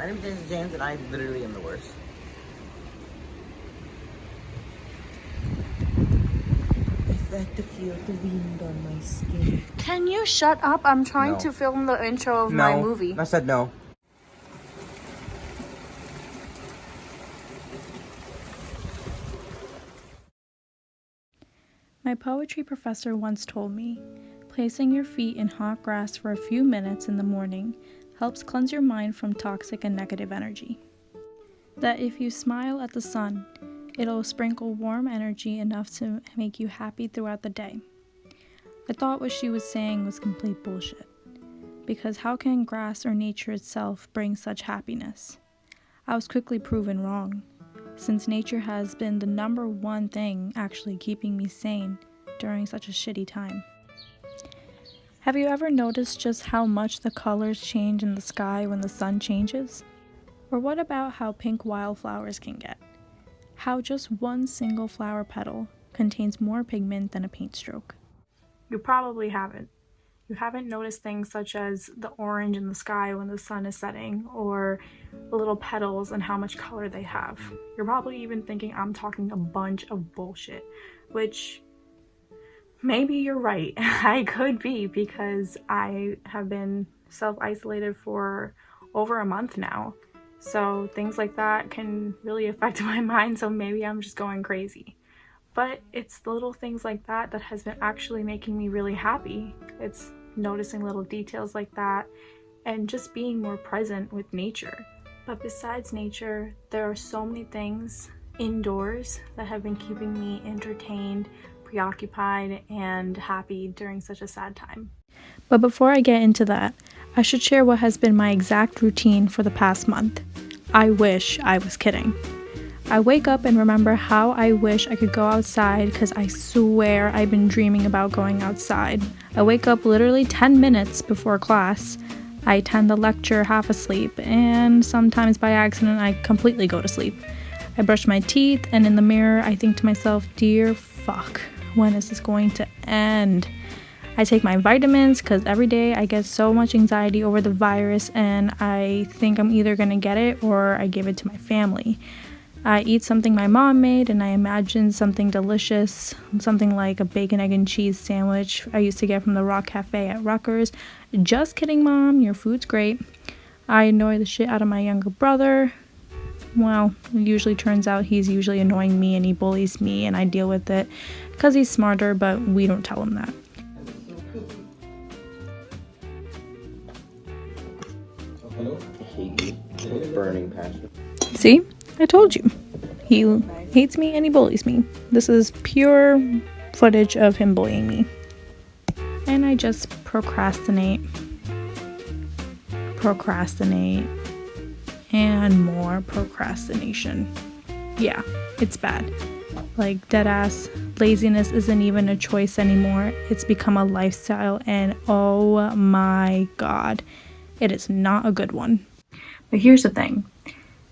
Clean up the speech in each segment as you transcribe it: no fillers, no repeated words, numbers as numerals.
My name is Anjala James, and I literally am the worst. I like to feel the wind on my skin. Can you shut up? I'm trying to film the intro of my movie. I said no. My poetry professor once told me, placing your feet in hot grass for a few minutes in the morning helps cleanse your mind from toxic and negative energy. That if you smile at the sun, it'll sprinkle warm energy enough to make you happy throughout the day. I thought what she was saying was complete bullshit, because how can grass or nature itself bring such happiness? I was quickly proven wrong, since nature has been the number one thing actually keeping me sane during such a shitty time. Have you ever noticed just how much the colors change in the sky when the sun changes? Or what about how pink wildflowers can get? How just one single flower petal contains more pigment than a paint stroke. You probably haven't. You haven't noticed things such as the orange in the sky when the sun is setting, or the little petals and how much color they have. You're probably even thinking I'm talking a bunch of bullshit, which maybe you're right. I could be, because I have been self-isolated for over a month now. So things like that can really affect my mind, so maybe I'm just going crazy. But it's the little things like that that has been actually making me really happy. It's noticing little details like that and just being more present with nature. But besides nature, there are so many things indoors that have been keeping me entertained, preoccupied, and happy during such a sad time. But before I get into that, I should share what has been my exact routine for the past month. I wish I was kidding. I wake up and remember how I wish I could go outside, because I swear I've been dreaming about going outside. I wake up literally 10 minutes before class. I attend the lecture half asleep, and sometimes by accident I completely go to sleep. I brush my teeth, and in the mirror I think to myself, dear fuck, when is this going to end? I take my vitamins, because every day I get so much anxiety over the virus, and I think I'm either going to get it or I give it to my family. I eat something my mom made, and I imagine something delicious, something like a bacon, egg, and cheese sandwich I used to get from the Rock Cafe at Rutgers. Just kidding, Mom, your food's great. I annoy the shit out of my younger brother. Well, it usually turns out he's usually annoying me, and he bullies me, and I deal with it because he's smarter, but we don't tell him that. I hate you with burning passion. See? I told you. He hates me and he bullies me. This is pure footage of him bullying me. And I just procrastinate, and more procrastination. Yeah, it's bad. Like, deadass, laziness isn't even a choice anymore. It's become a lifestyle, and oh my god, it is not a good one. But here's the thing.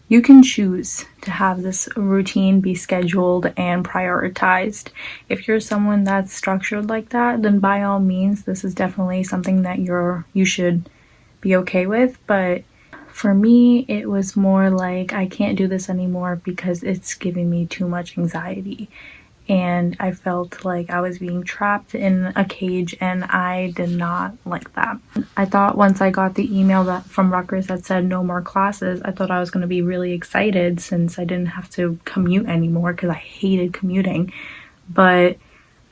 You can choose to have this routine be scheduled and prioritized. If you're someone that's structured like that, then by all means, this is definitely something that you should be okay with. But for me, it was more like I can't do this anymore because it's giving me too much anxiety. And I felt like I was being trapped in a cage, and I did not like that. I thought once I got the email from Rutgers that said no more classes, I thought I was going to be really excited since I didn't have to commute anymore, because I hated commuting. But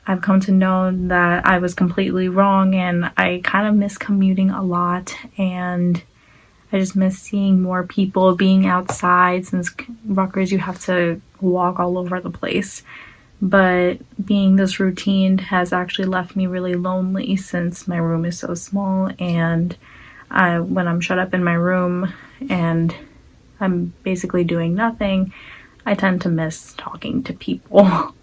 I've come to know that I was completely wrong, and I kind of miss commuting a lot, and I just miss seeing more people, being outside. Since Rutgers, you have to walk all over the place. But being this routine has actually left me really lonely, since my room is so small, and when I'm shut up in my room and I'm basically doing nothing, I tend to miss talking to people.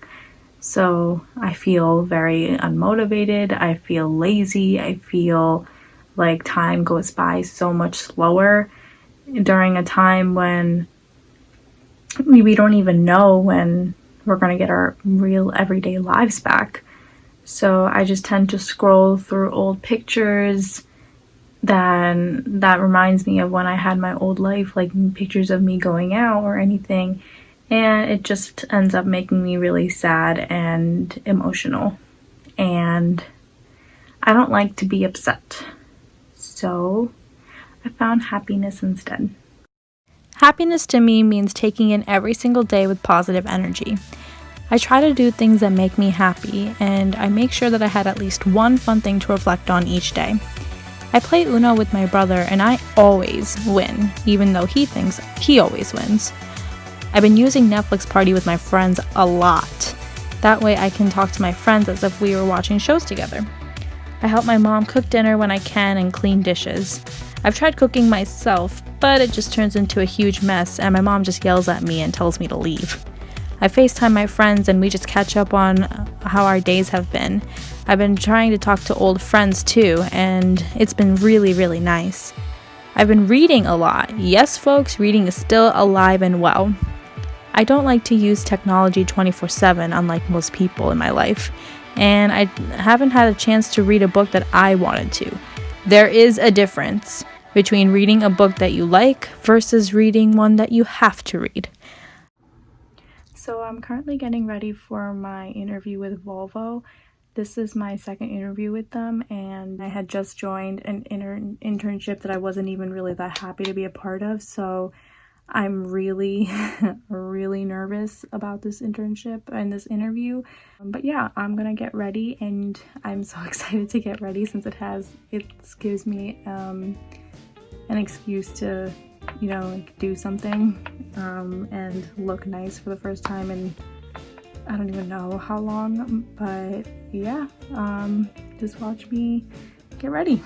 So I feel very unmotivated, I feel lazy, I feel like time goes by so much slower during a time when we don't even know when we're going to get our real everyday lives back. So I just tend to scroll through old pictures then that reminds me of when I had my old life, like pictures of me going out or anything, and it just ends up making me really sad and emotional, and I don't like to be upset, so I found happiness instead. Happiness to me means taking in every single day with positive energy. I try to do things that make me happy, and I make sure that I had at least one fun thing to reflect on each day. I play Uno with my brother, and I always win, even though he thinks he always wins. I've been using Netflix Party with my friends a lot. That way I can talk to my friends as if we were watching shows together. I help my mom cook dinner when I can and clean dishes. I've tried cooking myself, but it just turns into a huge mess, and my mom just yells at me and tells me to leave. I FaceTime my friends and we just catch up on how our days have been. I've been trying to talk to old friends too, and it's been really, really nice. I've been reading a lot. Yes, folks, reading is still alive and well. I don't like to use technology 24/7, unlike most people in my life, and I haven't had a chance to read a book that I wanted to. There is a difference between reading a book that you like versus reading one that you have to read. So I'm currently getting ready for my interview with Volvo. This is my second interview with them, and I had just joined an internship that I wasn't even really that happy to be a part of, so I'm really, really nervous about this internship and this interview. But yeah, I'm gonna get ready, and I'm so excited to get ready since it gives me an excuse to, like do something and look nice for the first time in I don't even know how long, but yeah, just watch me get ready.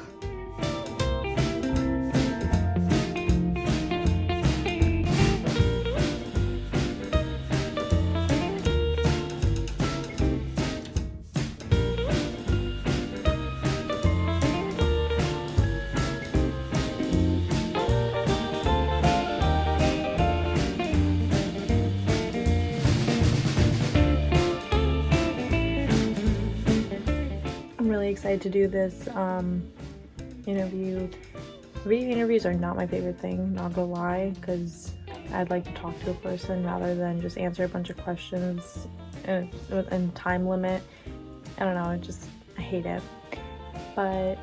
I'm really excited to do this interview. Video interviews are not my favorite thing, not gonna lie, because I'd like to talk to a person rather than just answer a bunch of questions and time limit. I don't know, I hate it. But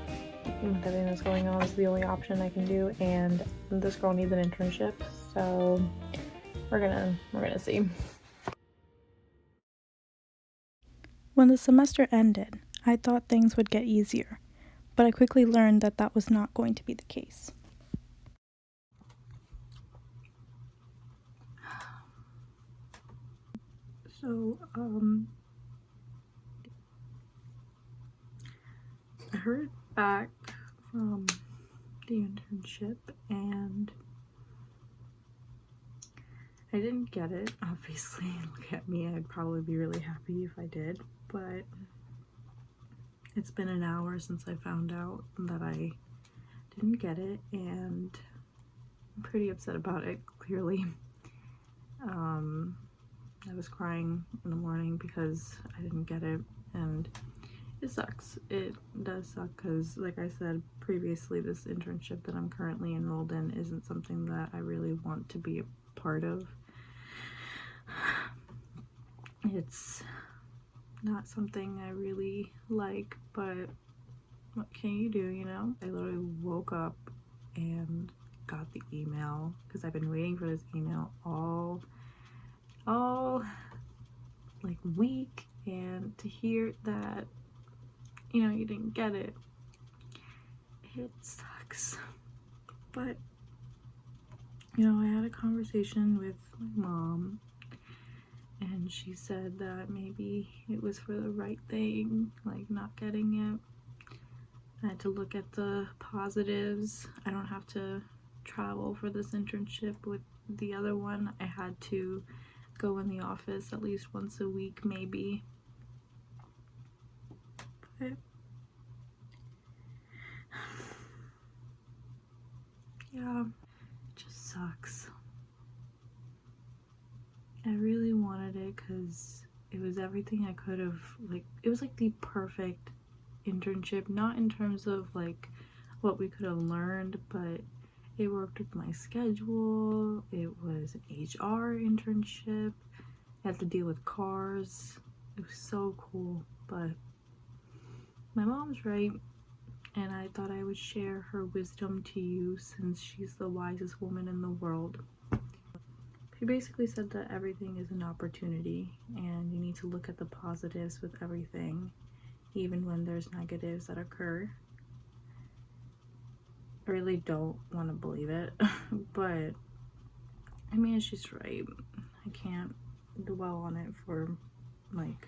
with everything that's going on, it's the only option I can do, and this girl needs an internship, so we're gonna see. When the semester ended, I thought things would get easier, but I quickly learned that that was not going to be the case. So, I heard back from the internship, and I didn't get it, obviously. Look at me, I'd probably be really happy if I did, but it's been an hour since I found out that I didn't get it, and I'm pretty upset about it, clearly. I was crying in the morning because I didn't get it, and it sucks. It does suck because, like I said previously, this internship that I'm currently enrolled in isn't something that I really want to be a part of. It's not something I really like, but what can you do, I literally woke up and got the email because I've been waiting for this email all like week, and to hear that you didn't get it, it sucks. But I had a conversation with my mom, and she said that maybe it was for the right thing, like not getting it. I had to look at the positives. I don't have to travel for this internship. With the other one, I had to go in the office at least once a week, maybe. But yeah, it just sucks. I really wanted it because it was everything I could have, it was like the perfect internship, not in terms of like, what we could have learned, but it worked with my schedule. It was an HR internship. I had to deal with cars. It was so cool, but my mom's right, and I thought I would share her wisdom to you since she's the wisest woman in the world. She basically said that everything is an opportunity and you need to look at the positives with everything, even when there's negatives that occur. I really don't want to believe it, but I mean, she's right. I can't dwell on it for like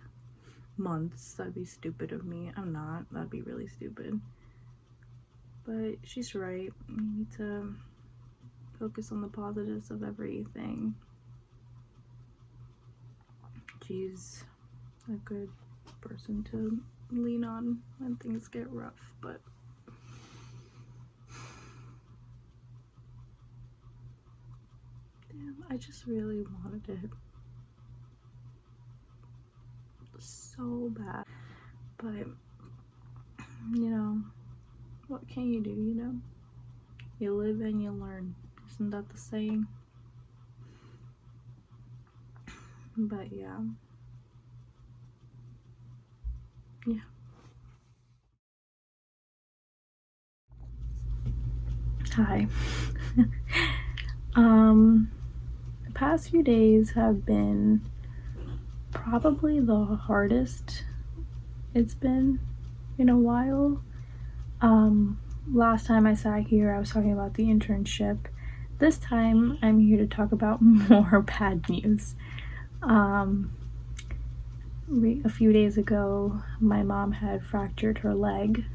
months. That'd be stupid of me. I'm not. That'd be really stupid. But she's right. You need to focus on the positives of everything. She's a good person to lean on when things get rough, but damn, I just really wanted it so bad. But you know, what can you do, you know? You live and you learn. Isn't that the saying? But yeah. Hi. The past few days have been probably the hardest it's been in a while. Last time I sat here, I was talking about the internship. This time, I'm here to talk about more bad news. A few days ago, my mom had fractured her leg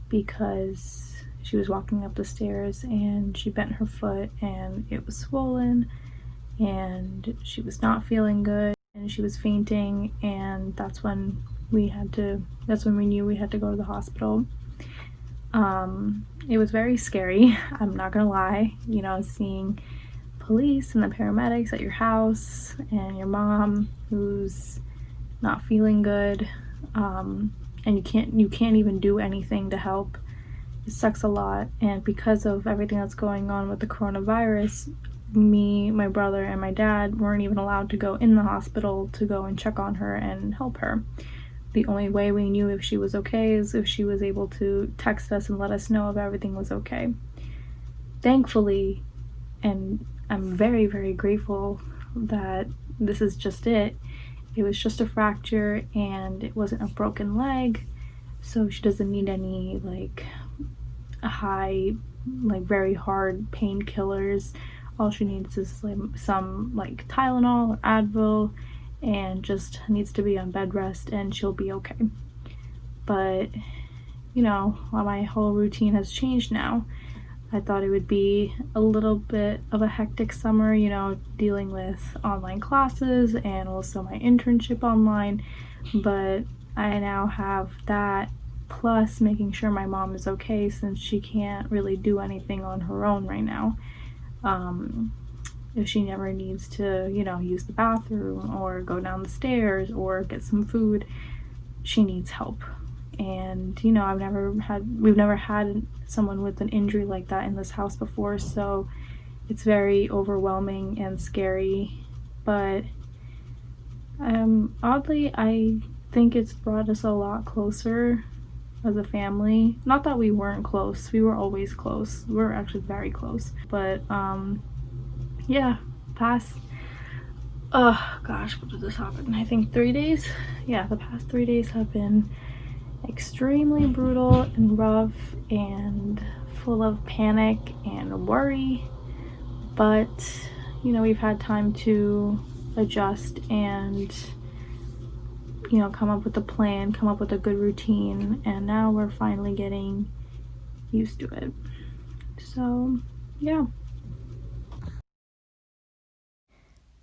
because she was walking up the stairs and she bent her foot and it was swollen and she was not feeling good and she was fainting, and that's when we knew we had to go to the hospital. It was very scary, I'm not gonna lie, you know, seeing police and the paramedics at your house and your mom who's not feeling good, and you can't even do anything to help. It sucks a lot, and because of everything that's going on with the coronavirus, me, my brother, and my dad weren't even allowed to go in the hospital to go and check on her and help her. The only way we knew if she was okay is if she was able to text us and let us know if everything was okay. Thankfully, and I'm very, very grateful that this is just it. It was just a fracture and it wasn't a broken leg, so she doesn't need any very hard painkillers. All she needs is some Tylenol or Advil, and just needs to be on bed rest and she'll be okay. But you know, my whole routine has changed now. I thought it would be a little bit of a hectic summer, you know, dealing with online classes and also my internship online, but I now have that plus making sure my mom is okay since she can't really do anything on her own right now. If she never needs to, you know, use the bathroom or go down the stairs or get some food, she needs help. And you know, we've never had someone with an injury like that in this house before, so it's very overwhelming and scary. But oddly, I think it's brought us a lot closer as a family. Not that we weren't close, we were always close. We were actually very close. But yeah, what did this happen? I think 3 days? Yeah, the past 3 days have been extremely brutal and rough and full of panic and worry, but you know, we've had time to adjust and, you know, come up with a plan, come up with a good routine, and now we're finally getting used to it. So yeah.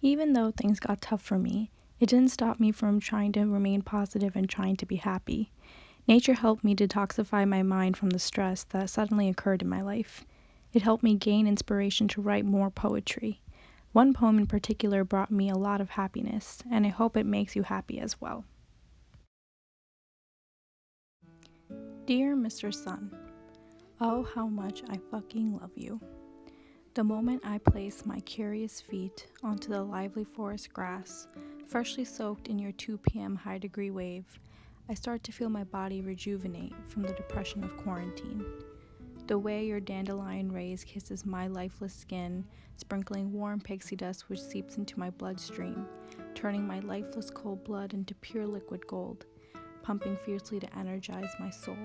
Even though things got tough for me, it didn't stop me from trying to remain positive and trying to be happy. Nature helped me detoxify my mind from the stress that suddenly occurred in my life. It helped me gain inspiration to write more poetry. One poem in particular brought me a lot of happiness, and I hope it makes you happy as well. Dear Mr. Sun, Oh, how much I fucking love you. The moment I place my curious feet onto the lively forest grass, freshly soaked in your 2 p.m. high-degree wave, I start to feel my body rejuvenate from the depression of quarantine. The way your dandelion rays kisses my lifeless skin, sprinkling warm pixie dust which seeps into my bloodstream, turning my lifeless cold blood into pure liquid gold, pumping fiercely to energize my soul.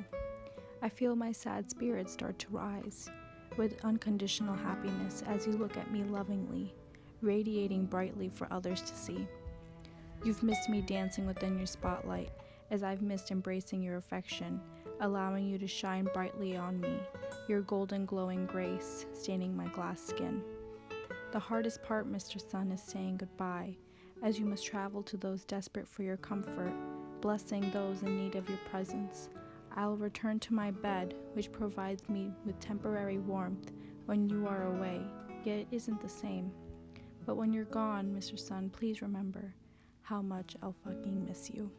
I feel my sad spirit start to rise, with unconditional happiness as you look at me lovingly, radiating brightly for others to see. You've missed me dancing within your spotlight, as I've missed embracing your affection, allowing you to shine brightly on me, your golden glowing grace staining my glass skin. The hardest part, Mr. Sun, is saying goodbye, as you must travel to those desperate for your comfort, blessing those in need of your presence. I'll return to my bed, which provides me with temporary warmth when you are away, yet it isn't the same. But when you're gone, Mr. Sun, please remember how much I'll fucking miss you.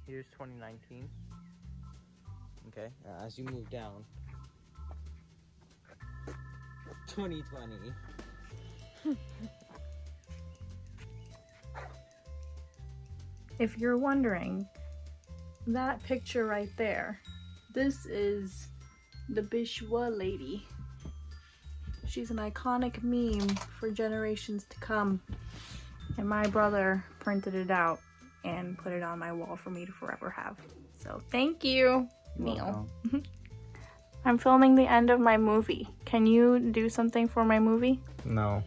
Here's 2019. Okay, as you move down, 2020. If you're wondering, that picture right there, this is the Bishwa lady. She's an iconic meme for generations to come, and my brother printed it out and put it on my wall for me to forever have. So thank you, Neil. I'm filming the end of my movie. Can you do something for my movie? No.